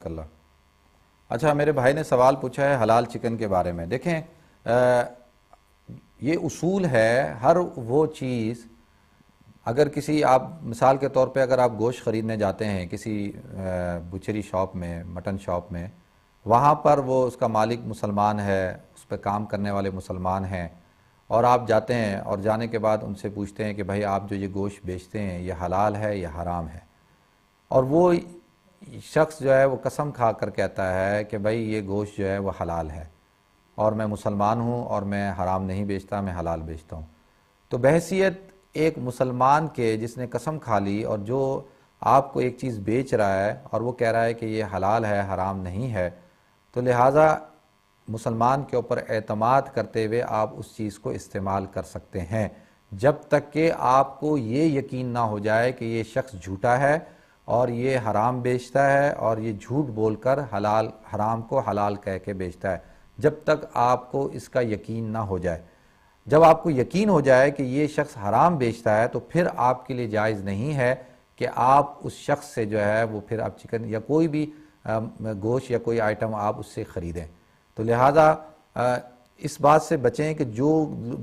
جزاک اللہ۔ اچھا، میرے بھائی نے سوال پوچھا ہے حلال چکن کے بارے میں۔ دیکھیں یہ اصول ہے، ہر وہ چیز اگر کسی آپ مثال کے طور پہ اگر آپ گوشت خریدنے جاتے ہیں کسی بچری شاپ میں، مٹن شاپ میں، وہاں پر وہ اس کا مالک مسلمان ہے، اس پہ کام کرنے والے مسلمان ہیں، اور آپ جاتے ہیں اور جانے کے بعد ان سے پوچھتے ہیں کہ بھائی آپ جو یہ گوشت بیچتے ہیں یہ حلال ہے یا حرام ہے، اور وہ شخص جو ہے وہ قسم کھا کر کہتا ہے کہ بھائی یہ گوشت جو ہے وہ حلال ہے اور میں مسلمان ہوں اور میں حرام نہیں بیچتا، میں حلال بیچتا ہوں، تو بحیثیت ایک مسلمان کے جس نے قسم کھا لی اور جو آپ کو ایک چیز بیچ رہا ہے اور وہ کہہ رہا ہے کہ یہ حلال ہے حرام نہیں ہے، تو لہٰذا مسلمان کے اوپر اعتماد کرتے ہوئے آپ اس چیز کو استعمال کر سکتے ہیں، جب تک کہ آپ کو یہ یقین نہ ہو جائے کہ یہ شخص جھوٹا ہے اور یہ حرام بیچتا ہے اور یہ جھوٹ بول کر حرام کو حلال کہہ کے بیچتا ہے، جب تک آپ کو اس کا یقین نہ ہو جائے۔ جب آپ کو یقین ہو جائے کہ یہ شخص حرام بیچتا ہے تو پھر آپ کے لیے جائز نہیں ہے کہ آپ اس شخص سے جو ہے وہ پھر آپ چکن یا کوئی بھی گوشت یا کوئی آئٹم آپ اس سے خریدیں۔ تو لہٰذا اس بات سے بچیں کہ جو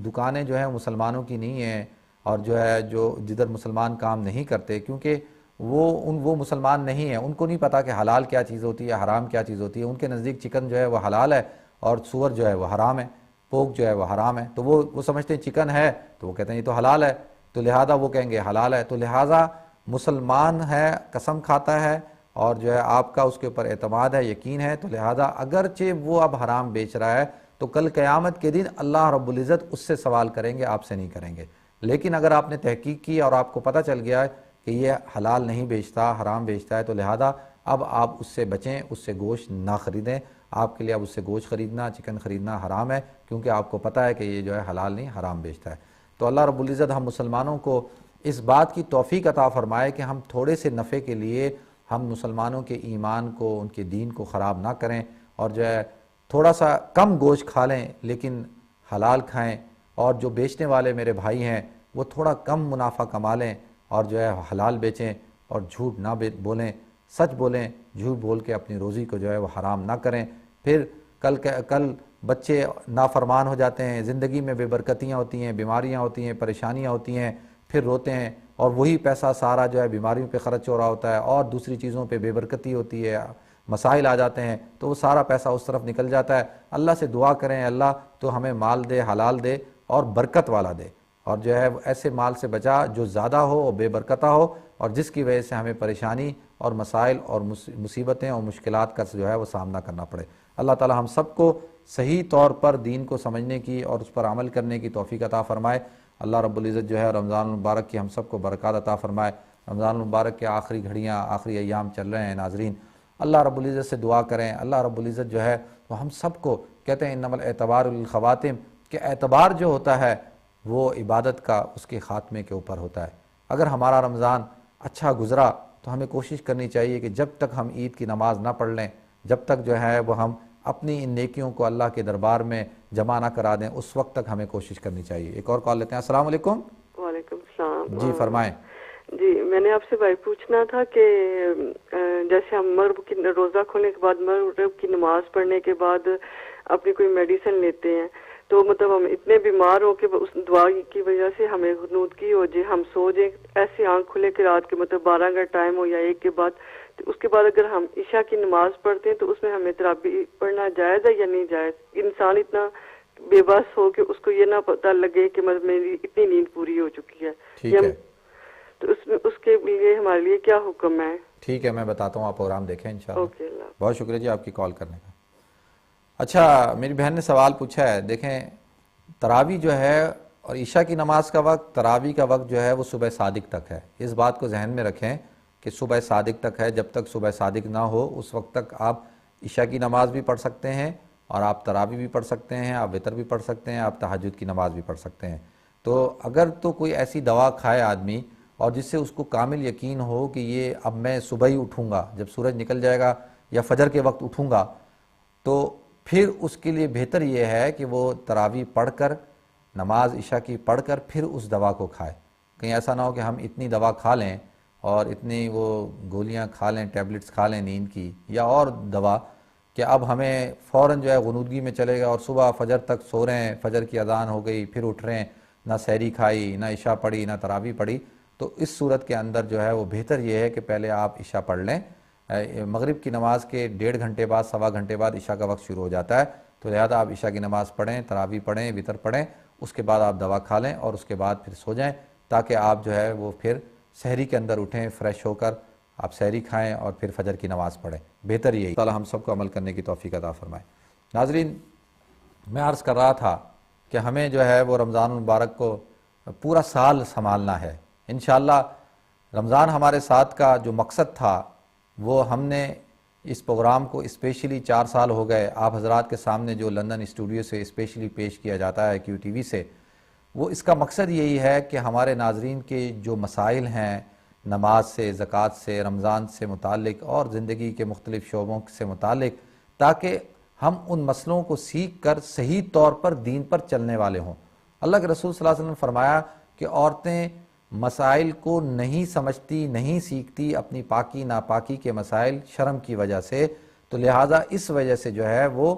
دکانیں جو ہیں مسلمانوں کی نہیں ہیں اور جو ہے جو جدھر مسلمان کام نہیں کرتے، کیونکہ وہ مسلمان نہیں ہیں، ان کو نہیں پتا کہ حلال کیا چیز ہوتی ہے حرام کیا چیز ہوتی ہے، ان کے نزدیک چکن جو ہے وہ حلال ہے اور سور جو ہے وہ حرام ہے، پوک جو ہے وہ حرام ہے، تو وہ سمجھتے ہیں چکن ہے تو وہ کہتے ہیں یہ تو حلال ہے، تو لہذا وہ کہیں گے حلال ہے۔ تو لہذا مسلمان ہے، قسم کھاتا ہے اور جو ہے آپ کا اس کے اوپر اعتماد ہے، یقین ہے، تو لہذا اگرچہ وہ اب حرام بیچ رہا ہے تو کل قیامت کے دن اللہ رب العزت اس سے سوال کریں گے، آپ سے نہیں کریں گے۔ لیکن اگر آپ نے تحقیق کی اور آپ کو پتہ چل گیا کہ یہ حلال نہیں بیچتا حرام بیچتا ہے، تو لہذا اب آپ اس سے بچیں، اس سے گوشت نہ خریدیں، آپ کے لیے اب اس سے گوشت خریدنا چکن خریدنا حرام ہے، کیونکہ آپ کو پتہ ہے کہ یہ جو ہے حلال نہیں حرام بیچتا ہے۔ تو اللہ رب العزت ہم مسلمانوں کو اس بات کی توفیق عطا فرمائے کہ ہم تھوڑے سے نفع کے لیے ہم مسلمانوں کے ایمان کو ان کے دین کو خراب نہ کریں، اور جو ہے تھوڑا سا کم گوشت کھا لیں لیکن حلال کھائیں، اور جو بیچنے والے میرے بھائی ہیں وہ تھوڑا کم منافع کما لیں اور جو ہے حلال بیچیں اور جھوٹ نہ بولیں، سچ بولیں، جھوٹ بول کے اپنی روزی کو جو ہے وہ حرام نہ کریں۔ پھر کل بچے نافرمان ہو جاتے ہیں، زندگی میں بے برکتیاں ہوتی ہیں، بیماریاں ہوتی ہیں، پریشانیاں ہوتی ہیں، پھر روتے ہیں اور وہی پیسہ سارا جو ہے بیماریوں پہ خرچ ہو رہا ہوتا ہے اور دوسری چیزوں پہ بے برکتی ہوتی ہے، مسائل آ جاتے ہیں تو وہ سارا پیسہ اس طرف نکل جاتا ہے۔ اللہ سے دعا کریں اللہ تو ہمیں مال دے، حلال دے اور برکت والا دے، اور جو ہے ایسے مال سے بچا جو زیادہ ہو اور بے برکتہ ہو اور جس کی وجہ سے ہمیں پریشانی اور مسائل اور مصیبتیں اور مشکلات کا جو ہے وہ سامنا کرنا پڑے۔ اللہ تعالی ہم سب کو صحیح طور پر دین کو سمجھنے کی اور اس پر عمل کرنے کی توفیق عطا فرمائے۔ اللہ رب العزت جو ہے رمضان المبارک کی ہم سب کو برکات عطا فرمائے۔ رمضان المبارک کے آخری گھڑیاں آخری ایام چل رہے ہیں ناظرین، اللہ رب العزت سے دعا کریں، اللہ رب العزت جو ہے وہ ہم سب کو کہتے ہیں انما الاعتبار للخواتم، کہ اعتبار جو ہوتا ہے وہ عبادت کا اس کے خاتمے کے اوپر ہوتا ہے۔ اگر ہمارا رمضان اچھا گزرا تو ہمیں کوشش کرنی چاہیے کہ جب تک ہم عید کی نماز نہ پڑھ لیں، جب تک جو ہے وہ ہم اپنی ان نیکیوں کو اللہ کے دربار میں جمع نہ کرا دیں، اس وقت تک ہمیں کوشش کرنی چاہیے۔ ایک اور کال لیتے ہیں۔ السلام علیکم۔ وعلیکم السلام۔ جی فرمائیں۔ جی میں نے آپ سے بھائی پوچھنا تھا کہ جیسے ہم مغرب کی روزہ کھولنے کے بعد مغرب کی نماز پڑھنے کے بعد اپنی کوئی میڈیسن لیتے ہیں، تو مطلب ہم اتنے بیمار ہو کہ اس دعا کی وجہ سے ہمیں غنودگی ہو جائے، ہم سو جائیں ایسے آنکھ کھلے کے رات کے مطلب 12 کا ٹائم ہو یا 1 کے بعد، تو اس کے بعد اگر ہم عشاء کی نماز پڑھتے ہیں تو اس میں ہمیں تراویح پڑھنا جائز ہے یا نہیں جائز؟ انسان اتنا بے بس ہو کہ اس کو یہ نہ پتہ لگے کہ مطلب میری اتنی نیند پوری ہو چکی ہے، ٹھیک ہے، تو اس کے لیے ہمارے لیے کیا حکم ہے؟ ٹھیک ہے میں بتاتا ہوں، آپ پروگرام دیکھیں انشاءاللہ۔ اوکے، اللہ بہت شکریہ جی آپ کی کال کرنے کا۔ اچھا میری بہن نے سوال پوچھا ہے، دیکھیں تراویح جو ہے اور عشاء کی نماز کا وقت، تراویح کا وقت جو ہے وہ صبح صادق تک ہے، اس بات کو ذہن میں رکھیں کہ صبح صادق تک ہے، جب تک صبح صادق نہ ہو اس وقت تک آپ عشاء کی نماز بھی پڑھ سکتے ہیں اور آپ تراویح بھی پڑھ سکتے ہیں، آپ وتر بھی پڑھ سکتے ہیں، آپ تہجد کی نماز بھی پڑھ سکتے ہیں۔ تو اگر تو کوئی ایسی دوا کھائے آدمی اور جس سے اس کو کامل یقین ہو کہ یہ اب میں صبح ہی اٹھوں گا، جب سورج نکل جائے گا یا فجر کے وقت اٹھوں گا، تو پھر اس کے لیے بہتر یہ ہے کہ وہ تراویح پڑھ کر نماز عشاء کی پڑھ کر پھر اس دوا کو کھائے۔ کہیں ایسا نہ ہو کہ ہم اتنی دوا کھا لیں اور اتنی وہ گولیاں کھا لیں، ٹیبلٹس کھا لیں نیند کی یا اور دوا، کہ اب ہمیں فوراً جو ہے غنودگی میں چلے گا اور صبح فجر تک سو رہے ہیں، فجر کی اذان ہو گئی پھر اٹھ رہے ہیں، نہ سحری کھائی، نہ عشاء پڑھی، نہ تراویح پڑھی. تو اس صورت کے اندر جو ہے وہ بہتر یہ ہے کہ پہلے آپ عشاء پڑھ لیں. مغرب کی نماز کے 1.5 گھنٹے بعد، سوا گھنٹے بعد عشاء کا وقت شروع ہو جاتا ہے، تو لہذا آپ عشاء کی نماز پڑھیں، تراویح پڑھیں، وتر پڑھیں، اس کے بعد آپ دوا کھا لیں اور اس کے بعد پھر سو جائیں، تاکہ آپ جو ہے وہ پھر سحری کے اندر اٹھیں فریش ہو کر، آپ سحری کھائیں اور پھر فجر کی نماز پڑھیں. بہتر یہی. تعالیٰ ہم سب کو عمل کرنے کی توفیق عطا فرمائے. ناظرین، میں عرض کر رہا تھا کہ ہمیں جو ہے وہ رمضان المبارک کو پورا سال سنبھالنا ہے. انشاءاللہ رمضان ہمارے ساتھ کا جو مقصد تھا وہ ہم نے اس پروگرام کو اسپیشلی 4 سال ہو گئے آپ حضرات کے سامنے جو لندن اسٹوڈیو سے اسپیشلی پیش کیا جاتا ہے کیو ٹی وی سے، وہ اس کا مقصد یہی ہے کہ ہمارے ناظرین کے جو مسائل ہیں نماز سے، زکوٰۃ سے، رمضان سے متعلق اور زندگی کے مختلف شعبوں سے متعلق، تاکہ ہم ان مسئلوں کو سیکھ کر صحیح طور پر دین پر چلنے والے ہوں. اللہ کے رسول صلی اللہ علیہ وسلم نے فرمایا کہ عورتیں مسائل کو نہیں سمجھتی، نہیں سیکھتی، اپنی پاکی ناپاکی کے مسائل شرم کی وجہ سے، تو لہٰذا اس وجہ سے جو ہے وہ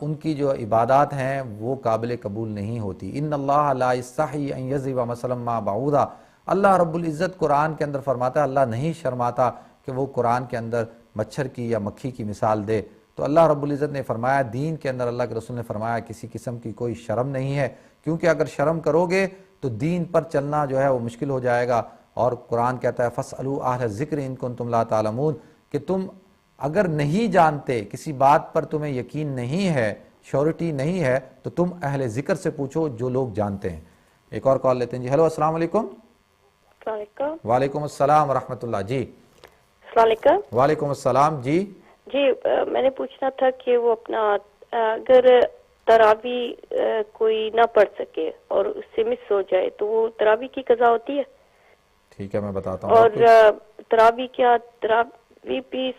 ان کی جو عبادات ہیں وہ قابل قبول نہیں ہوتی. ان اللہ لا یستحی ان یضرب مثلا ما بعوضہ، اللہ رب العزت قرآن کے اندر فرماتا ہے اللہ نہیں شرماتا کہ وہ قرآن کے اندر مچھر کی یا مکھی کی مثال دے. تو اللہ رب العزت نے فرمایا دین کے اندر، اللہ کے رسول نے فرمایا کسی قسم کی کوئی شرم نہیں ہے، کیونکہ اگر شرم کرو گے تو دین پر چلنا جو ہے وہ مشکل ہو جائے گا. اور قرآن کہتا ہے فَاسْأَلُوا أَهْلَ الذِّكْرِ إِن كُنتُمْ لَا تَعْلَمُونَ، کہ تم اگر نہیں جانتے، کسی بات پر تمہیں یقین نہیں ہے، شیورٹی نہیں ہے، تو تم اہل ذکر سے پوچھو جو لوگ جانتے ہیں. ایک اور کال لیتے ہیں. جی ہیلو، السلام علیکم. السلام علیکم. وعلیکم السلام ورحمۃ اللہ. جی السلام علیکم. وعلیکم السلام. جی میں نے پوچھنا تھا کہ وہ اپنا اگر تراویح کوئی نہ پڑھ سکے اور اس سے مس ہو جائے تو وہ تراویح کی قضا ہوتی ہے؟ ٹھیک ہے، میں بتاتا ہوں. اور تراویح بھی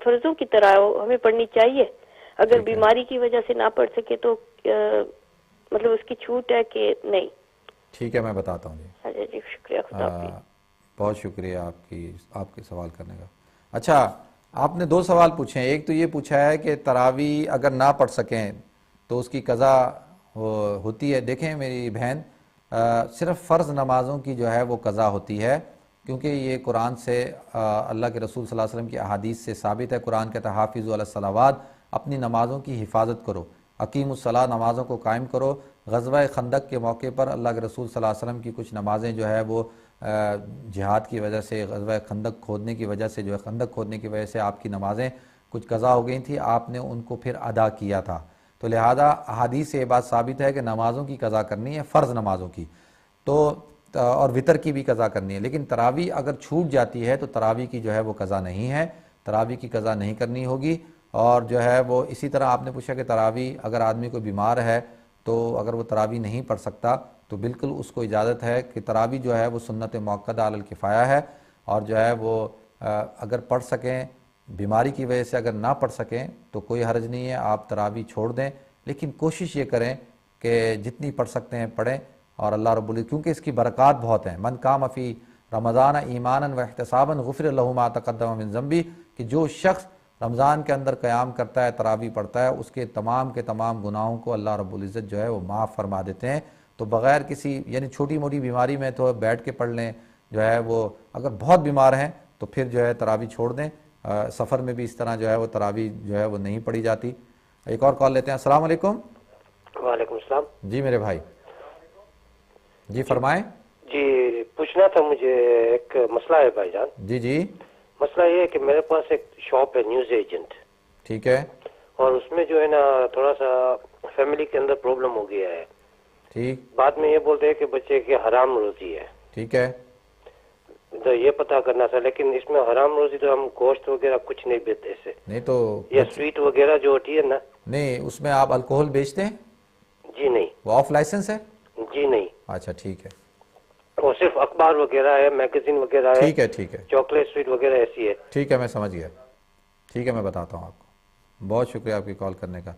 فرضوں کی طرح ہمیں پڑھنی چاہیے؟ اگر بیماری کی وجہ سے نہ پڑھ سکے تو مطلب اس کی چھوٹ ہے کہ نہیں؟ ٹھیک ہے، میں بتاتا ہوں. جی جی شکریہ. خدا حافظ. بہت شکریہ آپ کے سوال کرنے کا. اچھا، آپ نے 2 سوال پوچھے ہیں. ایک تو یہ پوچھا ہے کہ تراویح اگر نہ پڑھ سکیں تو اس کی قضا ہوتی ہے. دیکھیں میری بہن، صرف فرض نمازوں کی جو ہے وہ قضا ہوتی ہے، کیونکہ یہ قرآن سے اللہ کے رسول صلی اللہ علیہ وسلم کی احادیث سے ثابت ہے. قرآن کہتا ہے حافظوا علی الصلوات، اپنی نمازوں کی حفاظت کرو، اقیم الصلاۃ، نمازوں کو قائم کرو. غزوہ خندق کے موقع پر اللہ کے رسول صلی اللہ علیہ وسلم کی کچھ نمازیں جو ہے وہ جہاد کی وجہ سے، غزوہ خندق کھودنے کی وجہ سے، جو ہے خندق کھودنے کی وجہ سے آپ کی نمازیں کچھ قضا ہو گئی تھیں، آپ نے ان کو پھر ادا کیا تھا. تو لہذا احادیث سے یہ بات ثابت ہے کہ نمازوں کی قضا کرنی ہے، فرض نمازوں کی، تو اور وتر کی بھی قضا کرنی ہے. لیکن تراویح اگر چھوٹ جاتی ہے تو تراویح کی جو ہے وہ قضا نہیں ہے، تراویح کی قضا نہیں کرنی ہوگی. اور جو ہے وہ اسی طرح آپ نے پوچھا کہ تراویح اگر آدمی کوئی بیمار ہے تو اگر وہ تراویح نہیں پڑھ سکتا تو بالکل اس کو اجازت ہے کہ تراویح جو ہے وہ سنت موقدہ علی الکفایہ ہے، اور جو ہے وہ اگر پڑھ سکیں، بیماری کی وجہ سے اگر نہ پڑھ سکیں تو کوئی حرج نہیں ہے، آپ تراویح چھوڑ دیں. لیکن کوشش یہ کریں کہ جتنی پڑھ سکتے ہیں پڑھیں. اور اللہ رب العزت، کیونکہ اس کی برکات بہت ہیں، من قام فی رمضان ایمانا واحتسابا غفر له ما تقدم من ذنبی، کہ جو شخص رمضان کے اندر قیام کرتا ہے، تراویح پڑھتا ہے، اس کے تمام کے تمام گناہوں کو اللہ رب العزت جو ہے وہ معاف فرما دیتے ہیں. تو بغیر کسی یعنی چھوٹی موٹی بیماری میں تو بیٹھ کے پڑھ لیں، جو ہے وہ اگر بہت بیمار ہیں تو پھر جو ہے تراویح چھوڑ دیں. سفر میں بھی اس طرح جو ہے وہ تراویح جو ہے وہ نہیں پڑھی جاتی. ایک اور کال لیتے ہیں. السلام علیکم. وعلیکم السلام. جی میرے بھائی، جی فرمائیں. جی پوچھنا تھا مجھے، ایک مسئلہ ہے بھائی جان. جی مسئلہ یہ ہے کہ میرے پاس ایک شاپ ہے نیوز ایجنٹ. ٹھیک ہے. اور اس میں جو ہے نا تھوڑا سا فیملی کے اندر پرابلم ہو گیا ہے. ٹھیک. بعد میں یہ بولتے ہیں کہ بچے کی حرام روزی ہے. ٹھیک ہے. تو یہ پتا کرنا تھا، لیکن اس میں حرام روزی تو ہم گوشت وغیرہ کچھ نہیں بیچتے اسے. نہیں تو یہ سویٹ وغیرہ جو ہوتی ہے نا. نہیں، اس میں آپ الکوہل بیچتے ہیں؟ جی نہیں. وہ آف لائسنس ہے؟ جی نہیں. اچھا ٹھیک ہے. وہ صرف اخبار وغیرہ ہے، میگزین وغیرہ ہے. ٹھیک ہے. ٹھیک ہے. چاکلیٹ سویٹ وغیرہ ایسی ہے. ٹھیک ہے، میں سمجھ گیا. ٹھیک ہے، میں بتاتا ہوں آپ کو. بہت شکریہ آپ کی کال کرنے کا.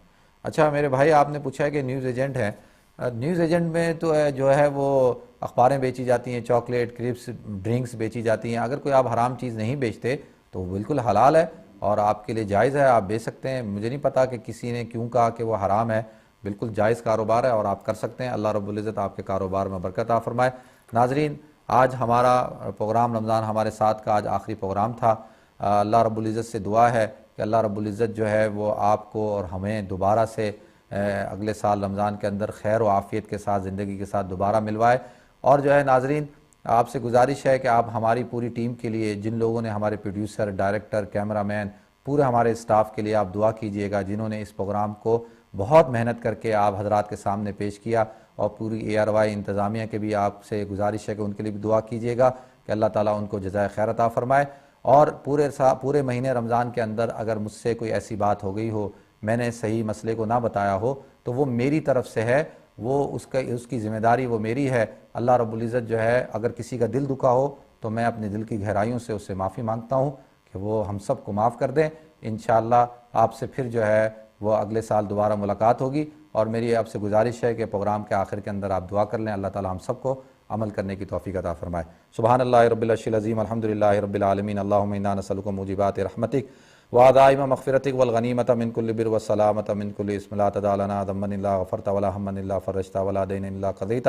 اچھا میرے بھائی، آپ نے پوچھا ہے کہ نیوز ایجنٹ ہیں. نیوز ایجنٹ میں تو جو ہے وہ اخباریں بیچی جاتی ہیں، چاکلیٹ، کرپس، ڈرنکس بیچی جاتی ہیں. اگر کوئی آپ حرام چیز نہیں بیچتے تو وہ بالکل حلال ہے اور آپ کے لیے جائز ہے، آپ بیچ سکتے ہیں. مجھے نہیں پتا کہ کسی نے کیوں کہا کہ وہ حرام ہے، بالکل جائز کاروبار ہے اور آپ کر سکتے ہیں. اللہ رب العزت آپ کے کاروبار میں برکت عطا فرمائے. ناظرین، آج ہمارا پروگرام رمضان ہمارے ساتھ کا آج آخری پروگرام تھا. اللہ رب العزت سے دعا ہے کہ اللہ رب العزت جو ہے وہ آپ کو اور ہمیں دوبارہ سے اگلے سال رمضان کے اندر خیر و عافیت کے ساتھ زندگی کے ساتھ دوبارہ ملوائے. اور جو ہے ناظرین، آپ سے گزارش ہے کہ آپ ہماری پوری ٹیم کے لیے، جن لوگوں نے ہمارے پروڈیوسر، ڈائریکٹر، کیمرہ مین، پورے ہمارے اسٹاف کے لیے آپ دعا کیجئے گا، جنہوں نے اس پروگرام کو بہت محنت کر کے آپ حضرات کے سامنے پیش کیا. اور پوری ARY انتظامیہ کے بھی آپ سے گزارش ہے کہ ان کے لیے بھی دعا کیجئے گا کہ اللہ تعالیٰ ان کو جزائے خیر عطا فرمائے. اور پورے مہینے رمضان کے اندر اگر مجھ سے کوئی ایسی بات ہو گئی ہو، میں نے صحیح مسئلے کو نہ بتایا ہو، تو وہ میری طرف سے ہے، وہ اس کی ذمہ داری وہ میری ہے. اللہ رب العزت جو ہے اگر کسی کا دل دکھا ہو تو میں اپنے دل کی گہرائیوں سے اس سے معافی مانگتا ہوں کہ وہ ہم سب کو معاف کر دیں. انشاءاللہ آپ سے پھر جو ہے وہ اگلے سال دوبارہ ملاقات ہوگی. اور میری آپ سے گزارش ہے کہ پروگرام کے آخر کے اندر آپ دعا کر لیں، اللہ تعالی ہم سب کو عمل کرنے کی توفیق عطا فرمائے. سبحان اللہ رب العرش العظیم، الحمدللہ رب العالمین، اللہم انا نسألک موجبات رحمتک وعزائم مغفرتک والغنیمۃ من کل بر والسلامۃ من کل اسم لا تدع لنا ذنبا الا غفرت ولا ہما الا فرجت ولا دینا الا قضیت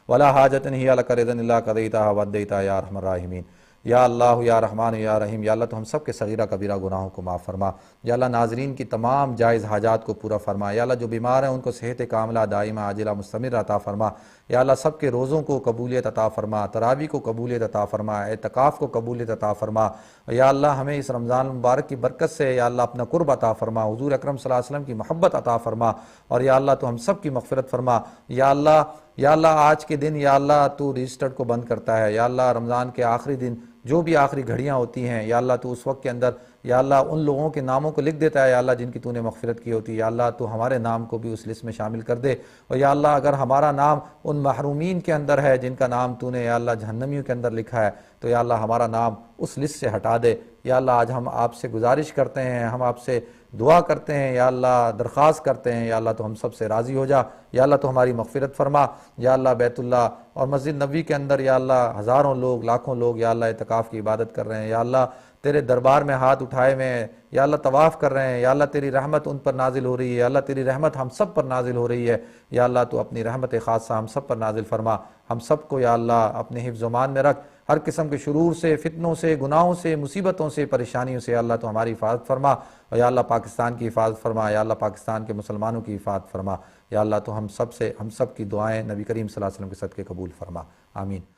ولا حاجۃ ہی لک رضا الا قضیتها وادیتها یا ارحم الراحمین. یا اللہ یا رحمان یا رحیم، یا اللہ تو ہم سب کے صغیرہ کبیرہ گناہوں کو معاف فرما. یا اللہ ناظرین کی تمام جائز حاجات کو پورا فرما. یا اللہ جو بیمار ہیں ان کو صحت کاملہ دائمہ عاجلہ مستمر عطا فرما. یا اللہ سب کے روزوں کو قبولیت عطا فرما، تراویح کو قبولیت عطا فرما، اعتکاف کو قبولیت عطا فرما. یا اللہ ہمیں اس رمضان المبارک کی برکت سے یا اللہ اپنا قرب عطا فرما، حضور اکرم صلی اللہ علیہ وسلم کی محبت عطا فرما. اور یا اللہ تو ہم سب کی مغفرت فرما. یا اللہ آج کے دن یا اللہ تو رجسٹرڈ کو بند کرتا ہے. یا اللہ رمضان کے آخری دن جو بھی آخری گھڑیاں ہوتی ہیں یا اللہ تو اس وقت کے اندر یا اللہ ان لوگوں کے ناموں کو لکھ دیتا ہے یا اللہ جن کی تو نے مغفرت کی ہوتی ہے. یا اللہ تو ہمارے نام کو بھی اس لسٹ میں شامل کر دے. اور یا اللہ اگر ہمارا نام ان محرومین کے اندر ہے جن کا نام تو نے یا اللہ جہنمیوں کے اندر لکھا ہے، تو یا اللہ ہمارا نام اس لسٹ سے ہٹا دے. یا اللہ آج ہم آپ سے گزارش کرتے ہیں، ہم آپ سے دعا کرتے ہیں، یا اللہ درخواست کرتے ہیں، یا اللہ تو ہم سب سے راضی ہو جا. یا اللہ تو ہماری مغفرت فرما. یا اللہ بیت اللہ اور مسجد نبوی کے اندر یا اللہ ہزاروں لوگ، لاکھوں لوگ یا اللہ اعتکاف کی عبادت کر رہے ہیں. یا اللہ تیرے دربار میں ہاتھ اٹھائے ہوئے یا اللہ طواف کر رہے ہیں. یا اللہ تیری رحمت ان پر نازل ہو رہی ہے. یا اللہ تیری رحمت ہم سب پر نازل ہو رہی ہے. یا اللہ تو اپنی رحمت خاصہ ہم سب پر نازل فرما. ہم سب کو یا اللہ اپنے حفظ و امان میں رکھ. ہر قسم کے شرور سے، فتنوں سے، گناہوں سے، مصیبتوں سے، پریشانیوں سے یا اللہ تو ہماری حفاظت فرما. اور یا اللہ پاکستان کی حفاظت فرما. یا اللہ پاکستان کے مسلمانوں کی حفاظت فرما. یا اللہ تو ہم سب کی دعائیں نبی کریم صلی اللہ علیہ وسلم کے صدقے قبول فرما. آمین.